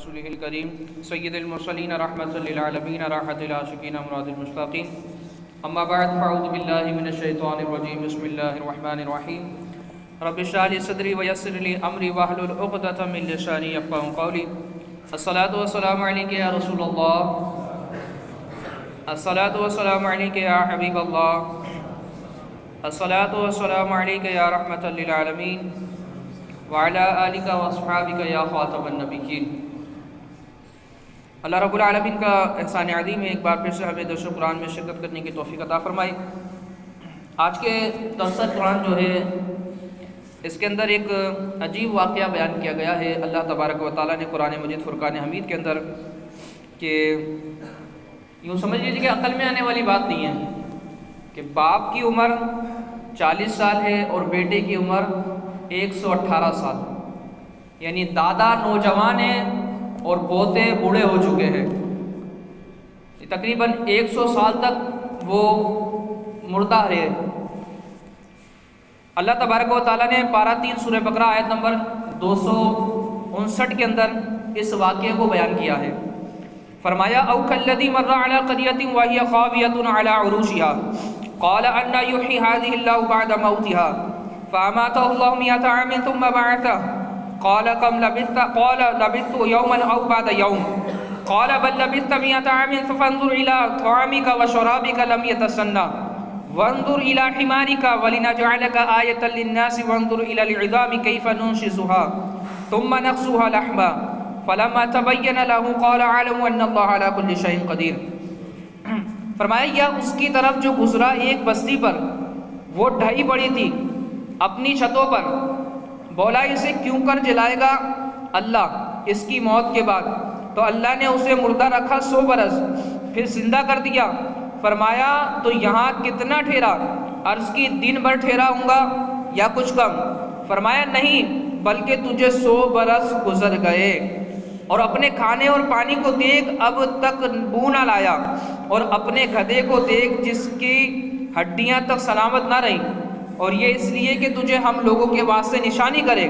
رسوله الكريم سید المرسلین رحمۃ للعالمین راحت العاشقین مراد المشتاقین اما بعد فاعوذ باللہ من الشیطان الرجیم بسم اللہ الرحمن الرحیم رب اشرح لي صدری ویسر لي امری واحلل عقدۃ من لسانی یفقهوا قولی الصلاۃ والسلام علیک یا رسول اللہ الصلاۃ والسلام علیک یا حبیب اللہ الصلاۃ والسلام علیک یا رحمۃ للعالمین وعلی آلک واصحابک یا خاتم النبیین۔ اللہ رب العالمین کا احسان عظیم ہے، ایک بار پھر سے ہمیں درس قرآن میں شرکت کرنے کی توفیق عطا فرمائے۔ آج کے درس قرآن جو ہے اس کے اندر ایک عجیب واقعہ بیان کیا گیا ہے اللہ تبارک و تعالیٰ نے قرآن مجید فرقان حمید کے اندر، کہ یوں سمجھ لیجیے کہ عقل میں آنے والی بات نہیں ہے کہ باپ کی عمر 40 سال ہے اور بیٹے کی عمر 118 سال، یعنی دادا نوجوان ہیں اور پوتے بوڑھے ہو چکے ہیں، تقریباً 100 سال تک وہ مردہ رہے۔ اللہ تبارک و تعالیٰ نے پارہ 3 سورہ بقرہ آیت نمبر 259 کے اندر اس واقعے کو بیان کیا ہے۔ فرمایا او کالذی مر علی قریۃ وہی خاویۃ علی عروشها قال ان یحیی هذه الله بعد موتها فاماته الله 100 عام ثم بعثه قال كم لبثت قال لبثت يوما او بعد يوم قال بل لبثت 100 عام فانظر الى طعامك وشرابك لم يتسنى وانظر الى حمارك ولنجعلك آية للناس وانظر الى العظام كيف ننشزها ثم نقصها لحما فلما تبين له قال اعلم ان الله على كل شيء قدير۔ فرمایا یا اس کی طرف جو گزرا ایک بستی پر، وہ ڈھائی پڑی تھی اپنی چھتوں پر، بولا اسے کیوں کر جلائے گا اللہ اس کی موت کے بعد؟ تو اللہ نے اسے مردہ رکھا 100 برس، پھر زندہ کر دیا۔ فرمایا تو یہاں کتنا ٹھہرا؟ عرض کی دن بھر ٹھہرا ہوں گا یا کچھ کم؟ فرمایا نہیں بلکہ تجھے 100 برس گزر گئے، اور اپنے کھانے اور پانی کو دیکھ اب تک بو نہ لایا، اور اپنے گدھے کو دیکھ جس کی ہڈیاں تک سلامت نہ رہیں، اور یہ اس لیے کہ تجھے ہم لوگوں کے واسطے نشانی کرے،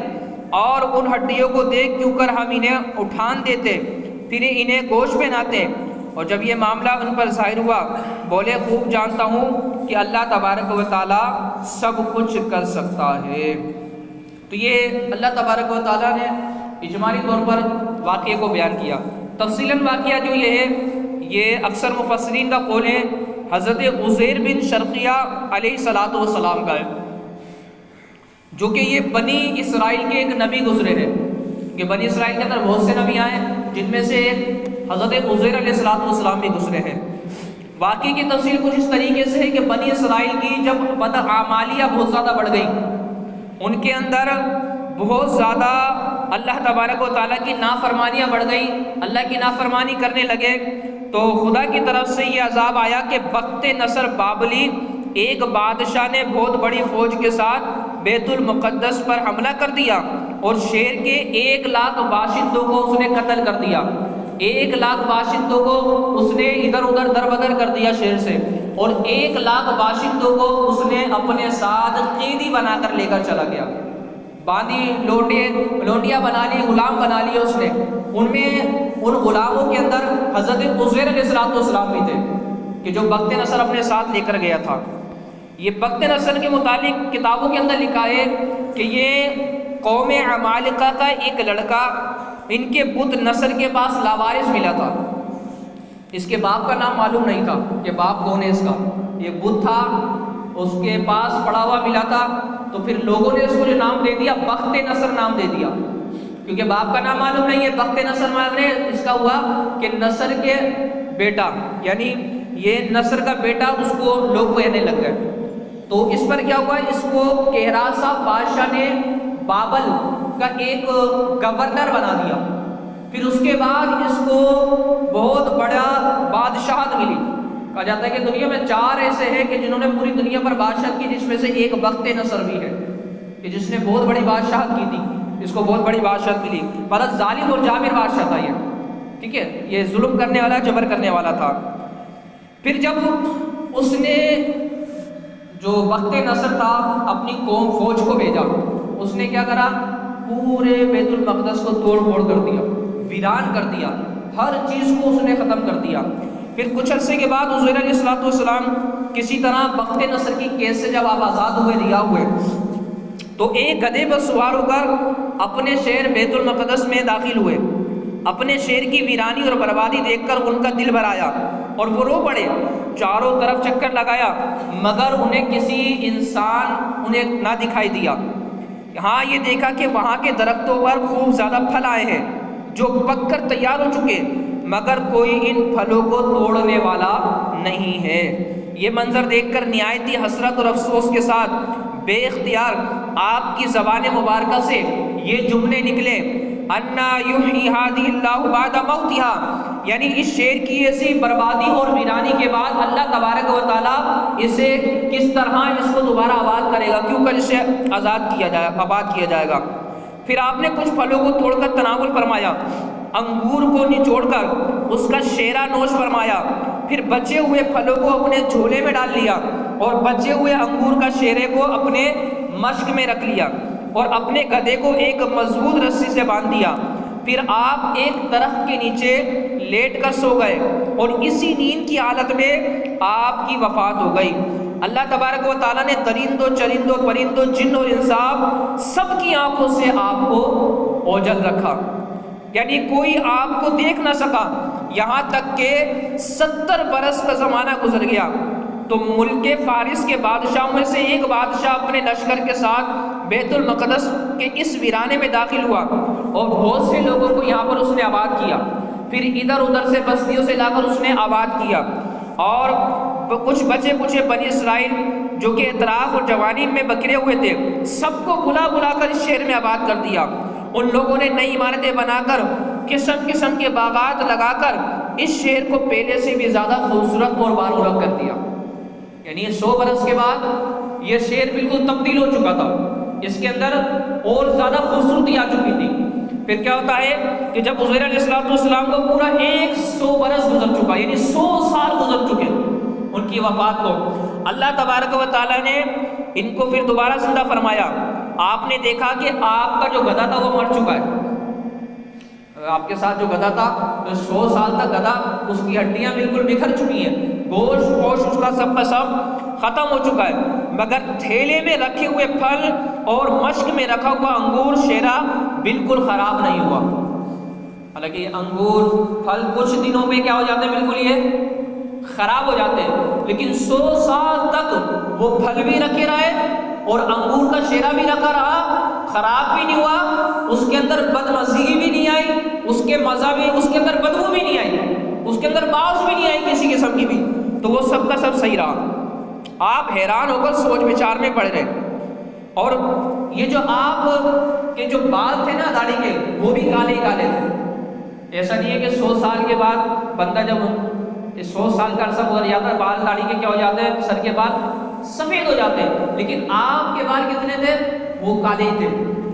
اور ان ہڈیوں کو دیکھ کیوں کر ہم انہیں اٹھان دیتے پھر انہیں گوشت پہناتے۔ اور جب یہ معاملہ ان پر ظاہر ہوا بولے خوب جانتا ہوں کہ اللہ تبارک و تعالیٰ سب کچھ کر سکتا ہے۔ تو یہ اللہ تبارک و تعالیٰ نے اجمالی طور پر واقعے کو بیان کیا۔ تفصیلاً واقعہ جو یہ ہے، یہ اکثر مفسرین کا قول ہے حضرت عزیر بن شرقیہ علیہ السلام کا ہے، جو کہ یہ بنی اسرائیل کے ایک نبی گزرے ہیں، کہ بنی اسرائیل کے اندر بہت سے نبی آئے جن میں سے ایک حضرت عزیر علیہ السلام بھی گزرے ہیں۔ واقعے کی تفصیل کچھ اس طریقے سے ہے کہ بنی اسرائیل کی جب بدعمالیہ بہت زیادہ بڑھ گئی، ان کے اندر بہت زیادہ اللہ تبارک و تعالیٰ کی نافرمانیاں بڑھ گئی، اللہ کی نافرمانی کرنے لگے، تو خدا کی طرف سے یہ عذاب آیا کہ بخت نصر بابلی ایک بادشاہ نے بہت بڑی فوج کے ساتھ بیت المقدس پر حملہ کر دیا، اور شہر کے 1 لاکھ باشندوں کو اس نے قتل کر دیا۔ 1 لاکھ باشندوں کو اس نے ادھر ادھر در بدر کر دیا شہر سے، اور 1 لاکھ باشندوں کو اس نے اپنے ساتھ قیدی بنا کر لے کر چلا گیا۔ باندھی لونڈیاں بنا لی، غلام بنا لیے اس نے۔ ان غلاموں کے اندر حضرت عزیر علیہ السلام بھی تھے، کہ جو بخت نصر اپنے ساتھ لے کر گیا تھا۔ یہ بخت نصر کے متعلق کتابوں کے اندر لکھا ہے کہ یہ قوم عمالقہ کا ایک لڑکا ان کے بت نصر کے پاس لاوارث ملا تھا، اس کے باپ کا نام معلوم نہیں تھا کہ باپ کون ہے اس کا، یہ بت تھا اس کے پاس پڑا ہوا ملا تھا، تو پھر لوگوں نے اس کو جو نام دے دیا بخت نصر نام دے دیا، کیونکہ باپ کا نام معلوم نہیں ہے۔ بخت نصر معنی اس کا ہوا کہ نصر کے بیٹا، یعنی یہ نصر کا بیٹا، اس کو لوگ کہنے لگ گئے۔ تو اس پر کیا ہوا، اس کو کہراسا بادشاہ نے بابل کا ایک گورنر بنا دیا، پھر اس کے بعد اس کو بہت بڑا بادشاہت ملی۔ کہا جاتا ہے کہ دنیا میں 4 ایسے ہیں کہ جنہوں نے پوری دنیا پر بادشاہت کی، جس میں سے ایک بخت نصر بھی ہے، کہ جس نے بہت بڑی بادشاہت کی تھی، اس کو بہت بڑی بادشاہت ملی۔ بڑا ظالم اور جابر بادشاہ تھا یہ، ٹھیک ہے، یہ ظلم کرنے والا، جبر کرنے والا تھا۔ پھر جب اس نے جو بخت نصر تھا اپنی قوم فوج کو بھیجا، اس نے کیا کرا، پورے بیت المقدس کو توڑ پھوڑ کر دیا، ویران کر دیا، ہر چیز کو اس نے ختم کر دیا۔ پھر کچھ عرصے کے بعد حضور علیہ الصلوۃ والسلام کسی طرح بخت نصر کی کیس سے جب آپ آزاد ہوئے، رہا ہوئے، تو ایک گدھے پر سوار ہو کر اپنے شہر بیت المقدس میں داخل ہوئے۔ اپنے شہر کی ویرانی اور بربادی دیکھ کر ان کا دل بھر آیا اور وہ رو پڑے، چاروں طرف چکر لگایا، مگر انہیں کسی انسان انہیں نہ دکھائی دیا۔ ہاں یہ دیکھا کہ وہاں کے درختوں پر خوب زیادہ پھل آئے ہیں جو پک کر تیار ہو چکے، مگر کوئی ان پھلوں کو توڑنے والا نہیں ہے۔ یہ منظر دیکھ کر نہایت ہی حسرت اور افسوس کے ساتھ بے اختیار آپ کی زبان مبارکہ سے یہ جملے نکلے، انا یحیی ہذہ اللہ بعد موتھا، یعنی اس شعر کی ایسی بربادی اور ویرانی کے بعد اللہ تبارک و تعالیٰ اسے کس طرح اس کو دوبارہ آباد کرے گا، کیوں کر اسے آباد کیا جائے گا۔ پھر آپ نے کچھ پھلوں کو توڑ کر تناول فرمایا، انگور کو نچوڑ کر اس کا شیرہ نوش فرمایا، پھر بچے ہوئے پھلوں کو اپنے جھولے میں ڈال لیا اور بچے ہوئے انگور کا شیرے کو اپنے مشک میں رکھ لیا اور اپنے گدھے کو ایک مضبوط رسی سے باندھ دیا۔ پھر آپ ایک درخت کے نیچے لیٹ کر سو گئے اور اسی نیند کی حالت میں آپ کی وفات ہو گئی۔ اللہ تبارک و تعالیٰ نے درندوں، چرندوں، پرندوں، جن اور انسان سب کی آنکھوں سے آپ کو اوجھل رکھا، یعنی کوئی آپ کو دیکھ نہ سکا، یہاں تک کہ 70 برس کا زمانہ گزر گیا تو ملک فارس کے بادشاہوں میں سے ایک بادشاہ اپنے لشکر کے ساتھ بیت المقدس کے اس ویرانے میں داخل ہوا اور بہت سے لوگوں کو یہاں پر اس نے آباد کیا، پھر ادھر ادھر سے بستیوں سے لا کر اس نے آباد کیا، اور کچھ بچے کچھ بنی اسرائیل جو کہ اطراف اور جوانب میں بکھرے ہوئے تھے سب کو بلا بلا کر اس شہر میں آباد کر دیا۔ ان لوگوں نے نئی عمارتیں بنا کر قسم قسم کے باغات لگا کر اس شہر کو پہلے سے بھی زیادہ خوبصورت اور بارورب کر دیا۔ یعنی 100 برس کے بعد یہ شہر بالکل تبدیل ہو چکا تھا، اس کے اندر اور زیادہ خوبصورتی آ چکی تھی۔ پھر کیا ہوتا ہے کہ جب حضور علیہ السلام کو پورا 100 برس گزر چکا، یعنی 100 سال گزر چکے ان کی وفات کو، اللہ تبارک و تعالیٰ نے ان کو پھر دوبارہ زندہ فرمایا۔ آپ نے دیکھا کہ آپ کا جو گدھا تھا وہ مر چکا ہے، آپ کے ساتھ جو گدھا تھا 100 سال تک گدھا، اس کی ہڈیاں بالکل بکھر چکی ہیں، گوشت اس کا سب کا سب ختم ہو چکا ہے، مگر تھیلے میں رکھے ہوئے پھل اور مشک میں رکھا ہوا انگور شیرہ بالکل خراب نہیں ہوا۔ حالانکہ یہ انگور پھل کچھ دنوں میں کیا ہو جاتے ہیں، بالکل یہ خراب ہو جاتے ہیں، لیکن 100 سال تک وہ پھل بھی رکھے رہے اور انگور کا شیرہ بھی رکھا رہا، خراب بھی نہیں ہوا، اس کے اندر بدمزگی بھی نہیں آئی، اس کے مزہ بھی، اس کے اندر بدبو بھی نہیں آئی، اس کے اندر باس بھی نہیں آئی کسی قسم کی بھی، تو وہ سب کا سب صحیح رہا۔ آپ حیران ہو کر سوچ بچار میں پڑ رہے، اور یہ جو آپ کے جو بال تھے نا داڑھی کے، وہ بھی کالے ہی کالے تھے۔ ایسا نہیں ہے کہ 100 سال کے بعد بندہ جب 100 سال کا عرصہ گزر جاتا ہے بال داڑھی کے کیا ہو جاتے ہیں، سر کے بال سفید ہو جاتے ہیں، لیکن آپ کے بال کتنے تھے، وہ کالے ہی تھے۔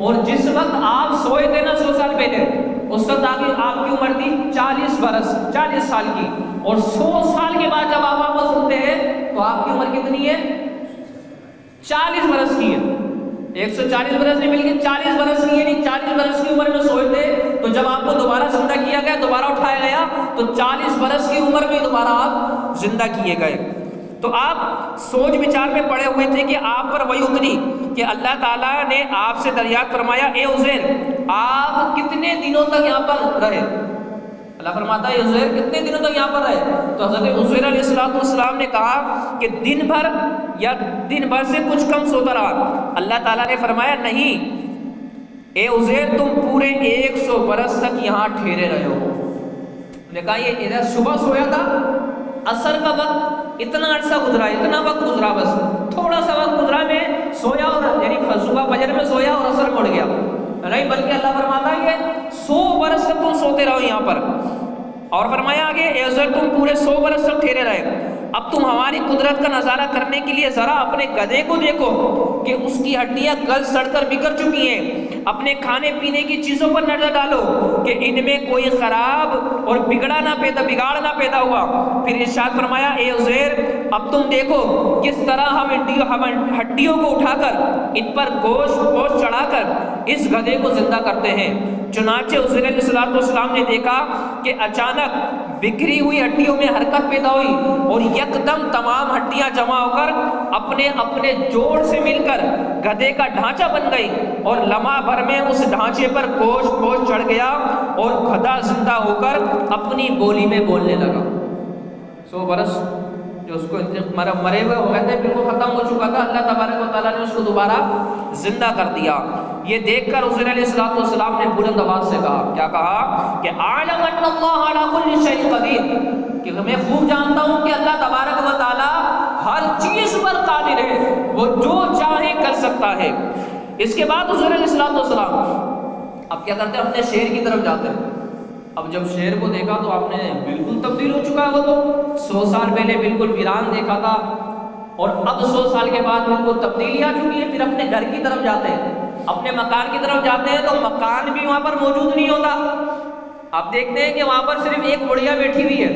اور جس وقت آپ سوئے تھے نا 100 سال پہلے، اس وقت آپ کی عمر تھی 40 برس، 40 سال کی، اور 100 سال کے بعد جب آپ واپس اٹھتے ہیں تو آپ کی عمر کتنی ہے، 40 برس کی ہے۔ 140 برس نہیں بلکہ 40 برس کی ہے، یعنی 40 برس کی عمر میں سوئے تھے، تو جب آپ کو دوبارہ زندہ کیا گیا، دوبارہ اٹھایا گیا، تو 40 برس کی عمر میں دوبارہ آپ زندہ کیے گئے۔ تو آپ سوچ بچار میں پڑے ہوئے تھے کہ آپ پر وہی اتری کہ اللہ تعالیٰ نے آپ سے دریافت فرمایا، اے عزیر آپ کتنے دنوں تک یہاں پر رہے؟ اللہ فرماتا ہے عزیر کتنے دنوں تک یہاں پر رہے؟ تو حضرت عزیر علیہ السلام نے کہا کہ دن بھر یا دن بھر سے کچھ کم سوتا رہا۔ اللہ تعالیٰ نے فرمایا نہیں اے عزیر تم پورے 100 برس تک یہاں ٹھہرے رہے ہو۔ نے کہا یہ ادھر صبح سویا تھا، عصر کا وقت اتنا عرصہ گزرا، اتنا وقت گزرا، بس تھوڑا سا وقت گزرا میں سویا، اور یعنی صبح فجر میں سویا اور عصر مڑ گیا، نہیں بلکہ اللہ فرماتا ہے کہ 100 برس تک تم سوتے رہو یہاں پر۔ اور فرمایا آگے اے عزیر تم پورے 100 برس تک ٹھہرے رہے، اب تم ہماری قدرت کا نظارہ کرنے کے لیے ذرا اپنے گدھے کو دیکھو کہ اس کی ہڈیاں گل سڑ کر بکھر چکی ہیں، اپنے کھانے پینے کی چیزوں پر نظر ڈالو کہ ان میں کوئی خراب اور بگاڑ نہ پیدا ہوا۔ پھر ارشاد فرمایا اے عزیر اب تم دیکھو کس طرح ہم ہڈیوں کو اٹھا کر ان پر گوشت چڑھا کر اس گدھے کو زندہ کرتے ہیں۔ چنانچہ عزیر علیہ السلام نے دیکھا کہ اچانک بکھری ہوئی ہڈیوں میں حرکت پیدا ہوئی اور یکدم تمام ہڈیاں جمع ہو کر اپنے اپنے جوڑ سے مل کر گدھے کا ڈھانچہ بن گئی، اور لمحہ بھر میں اس ڈھانچے پر گوشت چڑھ گیا اور گدھا زندہ ہو کر اپنی بولی میں بولنے لگا۔ 100 برس جو اس کو مرے ہوئے ہو گئے تھے بالکل ختم ہو چکا تھا، اللہ تبارک و تعالیٰ نے اس کو دوبارہ زندہ کر دیا۔ یہ دیکھ کر حضور علیہ السلام نے بلند آواز سے کہا، کیا کہا کہ اعلم ان اللہ علی کل شیء قدیر، کہ میں خوب جانتا ہوں کہ اللہ تبارک و تعالیٰ ہر چیز پر قادر ہے، وہ جو چاہے کر سکتا ہے۔ اس کے بعد حضور علیہ السلام اب کیا کرتے ہیں، اپنے شیر کی طرف جاتے ہیں۔ اب جب شیر کو دیکھا تو آپ نے بالکل تبدیل ہو چکا ہے، وہ تو 100 سال پہلے بالکل ویران دیکھا تھا اور اب 100 سال کے بعد بالکل تبدیلی آ چکی ہے۔ پھر اپنے گھر کی طرف جاتے ہیں، اپنے مکان کی طرف جاتے ہیں تو مکان بھی وہاں پر موجود نہیں ہوتا۔ آپ دیکھتے ہیں کہ وہاں پر صرف ایک بڑھیا بیٹھی ہوئی ہے۔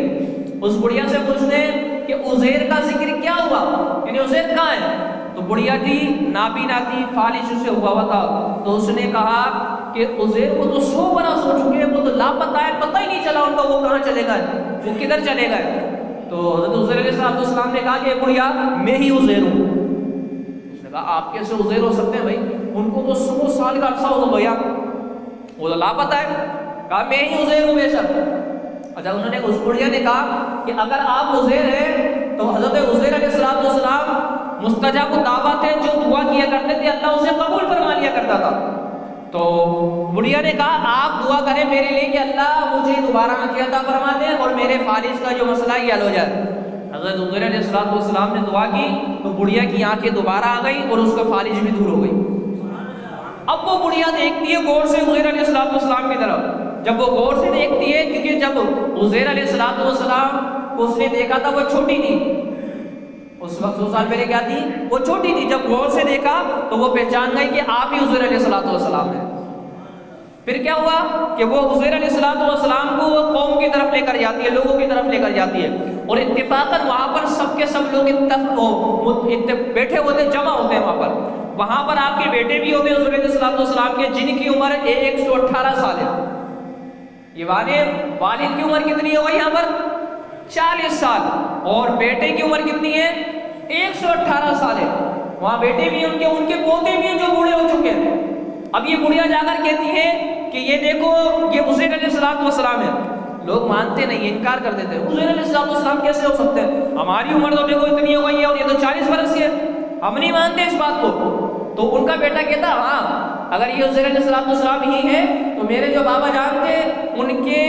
اس بڑھیا سے پوچھتے ہیں کہ عزیر کا ذکر کیا ہوا، یعنی عزیر کہاں ہے؟ تو بڑھیا تھی، نابینا تھی، فالج اسے ہوا تھا۔ تو اس نے کہا کہ عزیر کو تو 100 برس ہو چکے ہیں، وہ تو لاپتہ ہے، پتہ ہی نہیں چلا ان کو وہ کہاں چلے گئے، وہ کدھر چلے گئے۔ تو حضرت عزیر علیہ السلام نے کہا کہ بڑھیا میں ہی عزیر ہوں۔ اس نے کہا آپ کیسے عزیر ہو سکتے ہیں بھائی، ان کو تو 100 سال کا عرصہ ہو گیا، وہ تو لاپتہ ہے۔ کہا میں ہی عزیر ہوں بے شک۔ اچھا انہوں نے اس بڑھیا نے کہا کہ اگر آپ عزیر ہیں تو حضرت عزیر علیہ السلام مستجاب الدعوات ہے، جو دعا کیا کرتے تھے اللہ اسے قبول فرما لیا کرتا تھا۔ تو بڑھیا نے کہا آپ دعا کریں میرے لیے کہ اللہ مجھے دوبارہ آنکھیں عطا فرما دیں اور میرے فالج کا جو مسئلہ ہے یہ حل ہو جائے۔ حضرت عزیر علیہ السلام نے دعا کی تو بڑھیا کی آنکھیں دوبارہ آ گئی اور اس کا فالج بھی دور ہو گئی۔ اب وہ بڑھیا دیکھتی ہے غور سے عزیر علیہ السلام کی طرف۔ جب وہ غور سے دیکھتی ہے، کیونکہ جب عزیر علیہ السلام کو اس نے دیکھا تھا وہ چھوٹی تھی، اس وقت 100 سال پہلے کیا تھی، وہ چھوٹی تھی۔ جب غور سے دیکھا تو وہ پہچان گئی کہ آپ ہی عزیر علیہ السلام ہیں۔ پھر کیا ہوا کہ وہ عزیر علیہ السلام کو قوم کی طرف لے کر جاتی ہے، لوگوں کی طرف لے کر جاتی ہے، اور اتفاقاً وہاں پر سب کے سب لوگ بیٹھے ہوتے جمع ہوتے ہیں۔ وہاں پر آپ کے بیٹے بھی ہوتے ہیں عزیر علیہ السلام کے، جن کی عمر 118 سال ہے۔ یہ والد کی عمر کتنی ہوگی یہاں پر؟ 40 سال، اور بیٹے کی عمر کتنی ہے؟ 118 سال ہے۔ وہاں بیٹے بھی ہیں ان کے پوتے بھی ہیں جو بوڑھے ہو چکے ہیں۔ اب یہ بڑھیا جا کر کہتی ہے کہ یہ دیکھو یہ عزیر علیہ السلام ہے۔ لوگ مانتے نہیں، انکار کر دیتے ہیں، عزیر علیہ السلام کیسے ہو سکتے ہیں، ہماری عمر تو دیکھو اتنی ہو گئی ہے اور یہ تو 40 برس کی ہے، ہم نہیں مانتے اس بات کو۔ تو ان کا بیٹا کہتا ہاں اگر یہ عزیر علیہ السلام ہی ہے تو میرے جو بابا جان تھے ان کے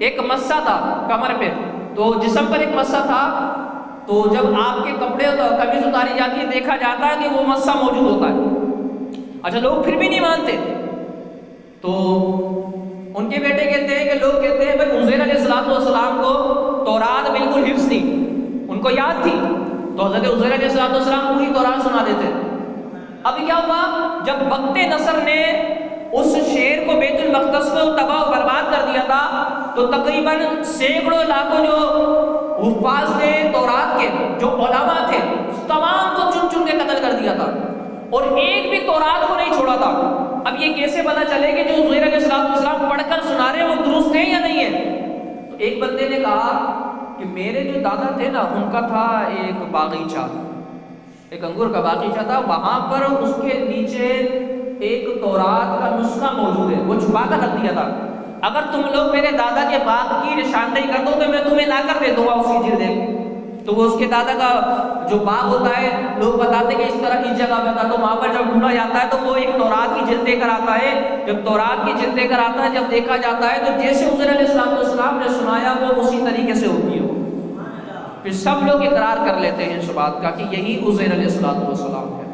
ایک مسا تھا کمر پہ، تو جسم پر ایک مسا تھا، تو جب آپ کے کپڑے قمیض اتاری جاتی ہے دیکھا جاتا ہے کہ وہ مسا موجود ہوتا ہے۔ اچھا لوگ پھر بھی نہیں مانتے، تو ان کے بیٹے کہتے ہیں کہ لوگ کہتے ہیں بھائی عزیر علیہ السلام کو تورات بالکل حفظ تھی، ان کو یاد تھی، تو حضرت عزیر علیہ السلام پوری تورات سنا دیتے۔ اب کیا ہوا جب بخت نصر نے اس شہر کو بیت المقدس کو تباہ و برباد کر دیا تھا، تو تقریباً سینکڑوں لاکھوں جو حفاظ تھے تورات کے، جو علماء تھے، تمام کو چن چن کے قتل کر دیا تھا اور ایک بھی تورات کو نہیں چھوڑا تھا۔ اب یہ کیسے پتا چلے کہ جو عزیر علیہ السلام پڑھ کر سنا رہے ہیں وہ درست ہیں یا نہیں ہے؟ تو ایک بندے نے کہا کہ میرے جو دادا تھے نا ان کا تھا ایک باغیچہ، ایک انگور کا باغیچہ تھا، وہاں پر اس کے نیچے ایک تورات کا نسخہ موجود ہے، وہ چھپا کر رکھ دیا تھا، اگر تم لوگ میرے دادا کے باغ کی نشاندہی کر دو تو میں تمہیں لا کر دے دوں گا اس کی جلد۔ تو وہ اس کے دادا کا جو باغ ہوتا ہے لوگ بتاتے ہیں کہ اس طرح کی جگہ پہ تھا، تو وہاں پر جب ڈھونڈا جاتا ہے تو وہ ایک تورات کی جلد دے کر آتا ہے۔ جب تورات کی جلد دے کر آتا ہے، جب دیکھا جاتا ہے تو جیسے عزیر علیہ السلام نے سنایا وہ اسی طریقے سے ہوتی ہے۔ پھر سب لوگ اقرار کر لیتے ہیں اس بات کا کہ یہی عزیر علیہ السلام ہے۔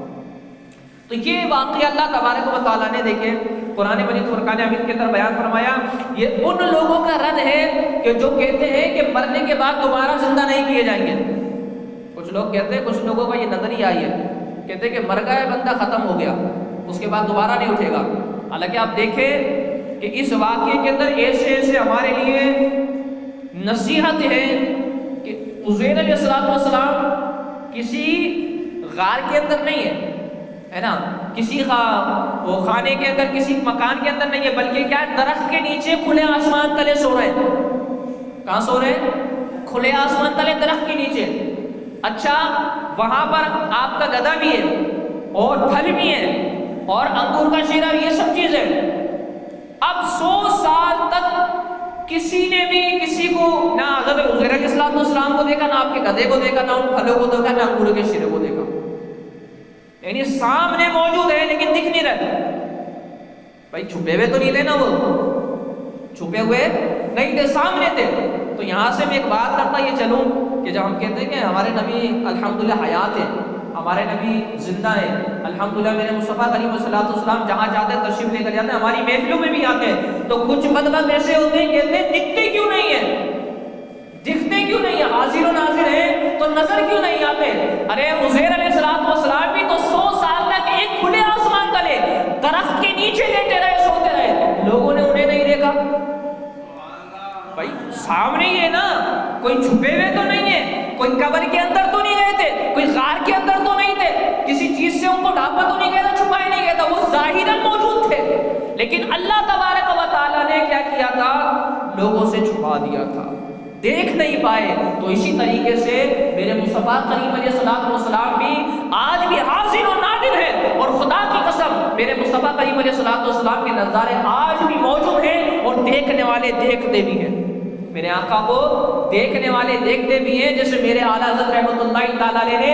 تو یہ واقعہ اللہ تبارک و تعالیٰ نے دیکھے قرآن مجید فرقان حمید کے اندر بیان فرمایا، یہ ان لوگوں کا رد ہے کہ جو کہتے ہیں کہ مرنے کے بعد دوبارہ زندہ نہیں کیے جائیں گے۔ لوگ کہتے ہیں، کچھ لوگوں کا یہ نظریہ آئی ہے، کہتے ہیں کہ مر گیا بندہ ختم ہو گیا، اس کے بعد دوبارہ نہیں اٹھے گا۔ حالانکہ آپ دیکھیں کہ اس واقعے کے اندر ایسے ہمارے لیے نصیحت ہے کہ عزیر علیہ السلام کسی غار کے اندر نہیں ہے نا، کسی خانے کے اندر، کسی مکان کے اندر نہیں ہے، بلکہ کیا ہے، درخت کے نیچے کھلے آسمان تلے سو رہے ہیں۔ کہاں سو رہے ہیں؟ کھلے آسمان تلے درخت کے نیچے۔ اچھا، وہاں پر آپ کا گدھا بھی ہے اور پھل بھی ہے اور انگور کا شیرہ بھی، یہ سب چیزیں۔ اب 100 سال تک کسی نے بھی کسی کو نہ حضرت عزیر علیہ السلام کو دیکھا، نہ آپ کے گدھے کو دیکھا، نہ ان پھلوں کو دیکھا، نہ انگور کے شیرے کو دیکھا۔ یعنی سامنے موجود ہے لیکن دکھ نہیں رہے۔ بھائی چھپے ہوئے تو نہیں تھے نا، وہ چھپے ہوئے نہیں تھے، سامنے تھے۔ تو یہاں سے میں ایک بات کرتا یہ چلوں کہ جب ہم کہتے ہیں کہ ہمارے نبی الحمدللہ حیات ہیں، ہمارے نبی زندہ ہیں، الحمدللہ میرے مصطفیٰ کریم صلی اللہ علیہ وسلم جہاں جاتے ہیں تشریف لے کر جاتے ہیں، ہماری محفلوں میں بھی آتے ہیں، تو کچھ بدبخت ایسے ہوتے ہیں کہتے ہیں دکھتے کیوں نہیں ہیں، دکھتے کیوں نہیں ہیں، حاضر و ناظر ہیں تو نظر کیوں نہیں آتے؟ ارے عزیر علیہ السلام بھی تو 100 سال تک ایک کھلے آسمان تلے درخت کے نیچے لیٹے رہے، سوتے رہے، لوگوں نے انہیں نہیں دیکھا۔ بھائی سامنے ہی ہے نا، کوئی چھپے ہوئے تو نہیں ہے، کوئی قبر کے اندر تو نہیں گئے تھے، کوئی غار کے اندر تو نہیں تھے، کسی چیز سے ان کو ڈھانپا تو نہیں گیا تھا، چھپایا نہیں گیا تھا، وہ ظاہراً موجود تھے، لیکن اللہ تبارک و تعالیٰ نے کیا کیا تھا؟ لوگوں سے چھپا دیا تھا، دیکھ نہیں پائے۔ تو اسی طریقے سے میرے مصطفیٰ کریم علیہ السلام بھی آج بھی حاضر و نادر ہے، اور خدا کی قسم میرے مصطفیٰ کریم علیہ السلام کے نظارے آج بھی موجود ہیں، اور دیکھنے والے دیکھتے بھی ہیں، میرے آقا کو دیکھنے والے دیکھتے بھی ہیں، جیسے میرے اعلیٰ حضرت رحمۃ اللہ تعالیٰ علیہ نے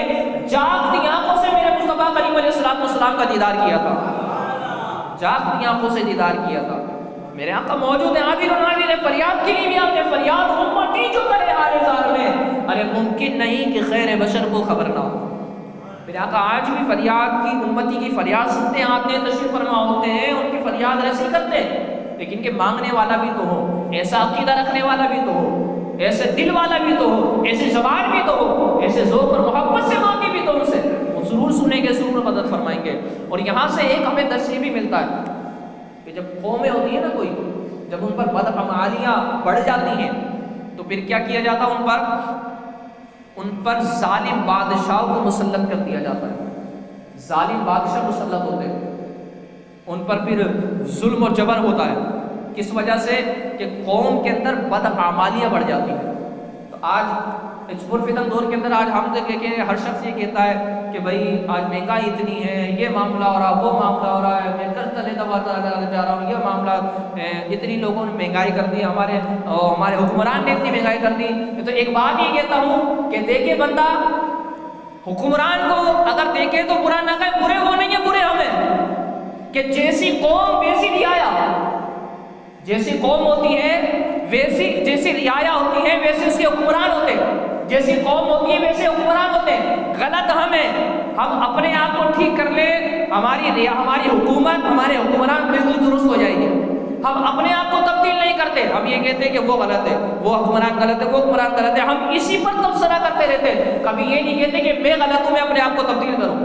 جاگتی آنکھوں سے میرے مصطفیٰ کریم علیہ السلام کا دیدار کیا تھا، جاگتی آنکھوں سے دیدار کیا تھا۔ میرے آقا موجود ہیں، حاضر و ناظر ہیں، فریاد کے لیے بھی آتے ہیں، فریاد امتی جو کرے حال زار میں، ارے ممکن نہیں کہ خیر بشر کو خبر نہ ہو۔ میرے آقا آج بھی فریاد کی، امتی کی فریاد سنتے ہیں، آتے ہیں، تشریف فرما ہوتے ہیں، ان کی فریاد رسی کرتے ہیں، لیکن کہ مانگنے والا بھی تو ہو، ایسا عقیدہ رکھنے والا بھی تو ہو، ایسے دل والا بھی تو ہو، ایسے زبان بھی تو ہو، ایسے ذوق اور محبت سے مانگے بھی تو ان سے، وہ ضرور سنیں گے، ضرور مدد فرمائیں گے۔ اور یہاں سے ایک ہمیں درس یہ بھی ملتا ہے کہ جب قومیں ہوتی ہیں نا کوئی، جب ان پر بدعمالیاں بڑھ جاتی ہیں تو پھر کیا کیا جاتا ہے؟ ان پر ظالم بادشاہوں کو مسلط کر دیا جاتا ہے، ظالم بادشاہ مسلط ہوتے ہیں، ان پر پھر ظلم و جبر ہوتا ہے، کس وجہ سے کہ قوم کے اندر بدعمالیاں بڑھ جاتی ہیں۔ تو آج اس پرفتن دور کے اندر آج ہم دیکھیں کہ ہر شخص یہ کہتا ہے کہ بھائی آج مہنگائی اتنی ہے، یہ معاملہ ہو رہا، وہ معاملہ ہو رہا ہے، میں قرض تلے دباتا جا رہا ہوں، یہ معاملہ، اتنی لوگوں نے مہنگائی کر دی، ہمارے حکمران نے اتنی مہنگائی کر دی۔ تو ایک بات یہ کہتا ہوں کہ دیکھے بندہ حکمران کو اگر دیکھے تو برا نہ کہے، برے وہ نہیں ہیں، برے ہمیں، کہ جیسی قوم ویسی رعایا، جیسی قوم ہوتی ہے ویسی، جیسی رعایا ہوتی ہے ویسے اس کے حکمران ہوتے ہیں، جیسی قوم ہوتی ہے ویسے حکمران ہوتے ہیں۔ غلط ہم اپنے آپ کو ٹھیک کر لیں، ہماری حکومت، ہمارے حکمران بالکل درست ہو جائے گی۔ ہم اپنے آپ کو تبدیل نہیں کرتے، ہم یہ کہتے ہیں کہ وہ غلط ہے، وہ حکمران غلط ہے، وہ حکمران غلط ہے، ہم اسی پر تبصرہ کرتے رہتے ہیں، کبھی یہ نہیں کہتے کہ میں غلط ہوں، میں اپنے آپ کو تبدیل کروں،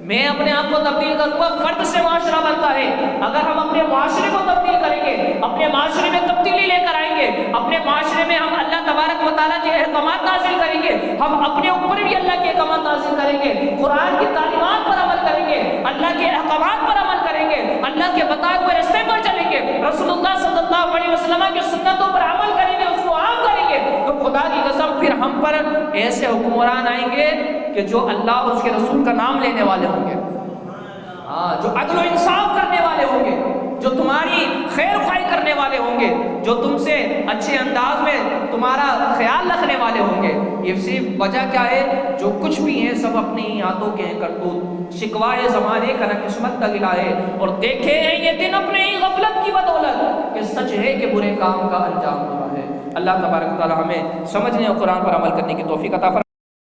میں اپنے آپ کو تبدیل کروں گا۔ فرد سے معاشرہ بنتا ہے، اگر ہم اپنے معاشرے کو تبدیل کریں گے، اپنے معاشرے میں تبدیلی لے کر آئیں گے، اپنے معاشرے میں ہم اللہ تبارک و تعالیٰ کے احکامات نازل کریں گے، ہم اپنے اوپر بھی اللہ کے احکامات نازل کریں گے، قرآن کی تعلیمات پر عمل کریں گے، اللہ کے احکامات پر عمل کریں گے، اللہ کے بتائے ہوئے راستے پر چلیں گے، رسول اللہ صلی اللہ علیہ وسلم کی سنتوں پر عمل کریں گے، اس کو عام کریں گے، تو خدا کی قسم پھر ہم پر ایسے حکمران آئیں گے کہ جو اللہ اور اس کے رسول کا نام لینے والے ہوں گے، جو عدل و انصاف کرنے والے ہوں گے، جو تمہاری خیر خواہی کرنے والے ہوں گے، جو تم سے اچھے انداز میں تمہارا خیال رکھنے والے ہوں گے۔ یہ صرف وجہ کیا ہے؟ جو کچھ بھی ہیں سب اپنی ہاتھوں کے ہیں کرتوت، شکوائے زمانے کا نہ قسمت کا گلہ ہے، اور دیکھے ہیں یہ دن اپنے ہی غفلت کی بدولت کہ سچ ہے کہ برے کام کا انجام ہوا ہے۔ اللہ تبارک و تعالی ہمیں سمجھنے اور قرآن پر عمل کرنے کی توفیق عطا فرمائے۔